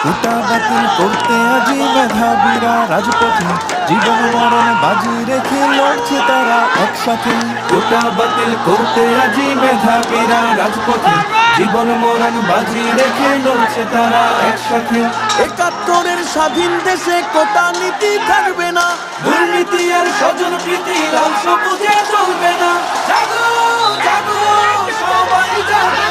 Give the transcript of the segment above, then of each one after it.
কোটা বাতিল করতে আজি মেধাবীরা রাজপথে, জীবন মরণ বাজি রেখে লড়ছে তারা একসাথে। কোটা বাতিল করতে আজি মেধাবীরা রাজপথে, জীবন মরণ বাজি রেখে লড়ছে তারা একসাথে। ৭১-এর স্বাধীন দেশে কোটা নীতি থাকবে না, দুর্নীতি আর স্বজন প্রীতি লাল সবুজে চলবে না। জাগো জাগো সবাই জাগো,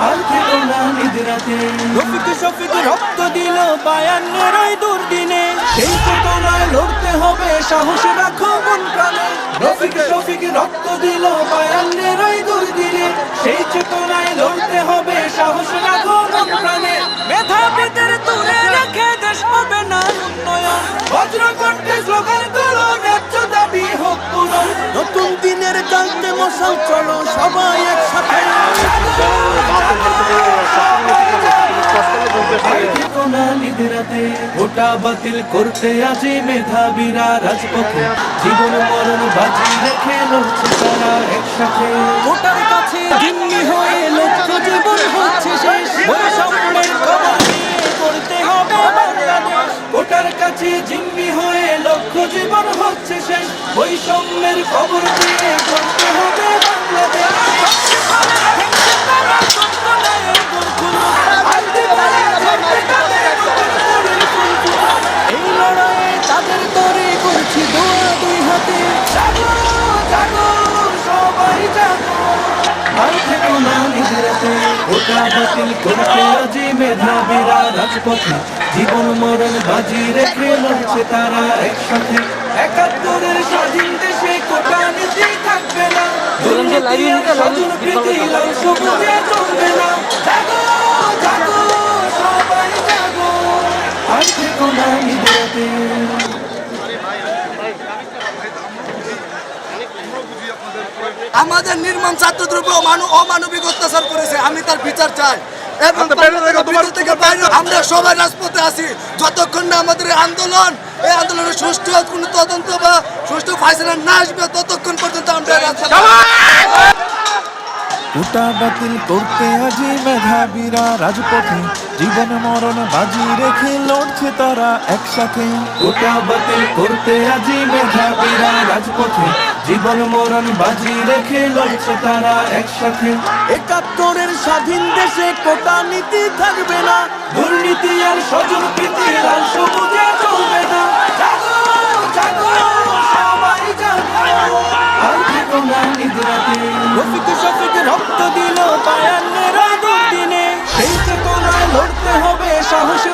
আর থেকো না নিদ্রাতে। রফিক শফিক রক্ত দিল ৫২-এর ওই দুর্দিনে, সেই চেতনায় লড়তে হবে, সাহস রাখো মন প্রাণে। রফিক শফিক রক্ত দিল ৫২-এর ওই দুর্দিনে, সেই চেতনায় লড়তে হবে, সাহস রাখো মন প্রাণে। মেধাবীদের দূরে রেখে দেশ হবে না উন্নয়ন। বজ্রকণ্ঠে স্লোগান তোলো, ন্যায্য দাবি হোক পূরণ। নতুন দিনের জানতে মশাল চলো সবাই একসাথে। কোটা বাতিল করতে আজি মেধাবীরা রাজপথে, জীবন মরণ বাজি রেখে লড়ছে তারা একসাথে। কোটার কাছে জিম্মি হয়ে লক্ষ্য জীবন হচ্ছে শেষ, বৈষম্যের খবর নিয়ে করতে হবে বাংলাদেশ। কোটার কাছে জিম্মি হয়ে লক্ষ্য জীবন হচ্ছে শেষ, বৈষম্যের খবর দিয়ে করতে হবে বাংলাদেশ। এই লড়াইয়ে তাদের তরে করছি দোয়া দুই হাতে। জাগো জাগো সবাই জাগো, আর থেকো না নিদ্রাতে। কোটা বাতিল করতে আজি মেধাবীরা রাজপথে, জীবন মরণ বাজি রেখে লড়ছে তারা একসাথে। ৭১-এর স্বাধীন দেশে কোটা নীতি থাকবে না, দুর্নীতি আর স্বজন প্রীতি লাল সবুজে চলবে না। জাগো জাগো সবাই জাগো, আর থেকো না নিদ্রাতে। আমাদের নির্মম ছাত্রদ্রব্য অমানবিক অত্যাচার করেছে, আমি তার বিচার চাই। এবং ভিতর থেকে বাইরে আমরা সবাই রাজপথে আছি, যতক্ষণ না আমাদের এই আন্দোলনের সুষ্ঠু কোনো তদন্ত বা সুষ্ঠু ফাইসলা না আসবে, ততক্ষণ পর্যন্ত আমরা রাজপথে। কোটা বাতিল করতে আজি মেধাবীরা রাজপথে, জীবন মরণ বাজি রেখে লড়ছে তারা একসাথে। কোটা বাতিল করতে আজি মেধাবীরা রাজপথে, জীবন মরণ বাজি রেখে লড়ছে তারা একসাথে। ৭১-এর স্বাধীন দেশে কোটা নীতি থাকবে না, দুর্নীতি আর স্বজন প্রীতি লাল সবুজে চলবে না। জাগো জাগো সবাই জাগো, আর থেকো না নিদ্রাতে। রফিক শফিক রক্ত দিল ৫২-এর ওই দুর্দিনে, সেই চেতনায় লড়তে হবে, সাহস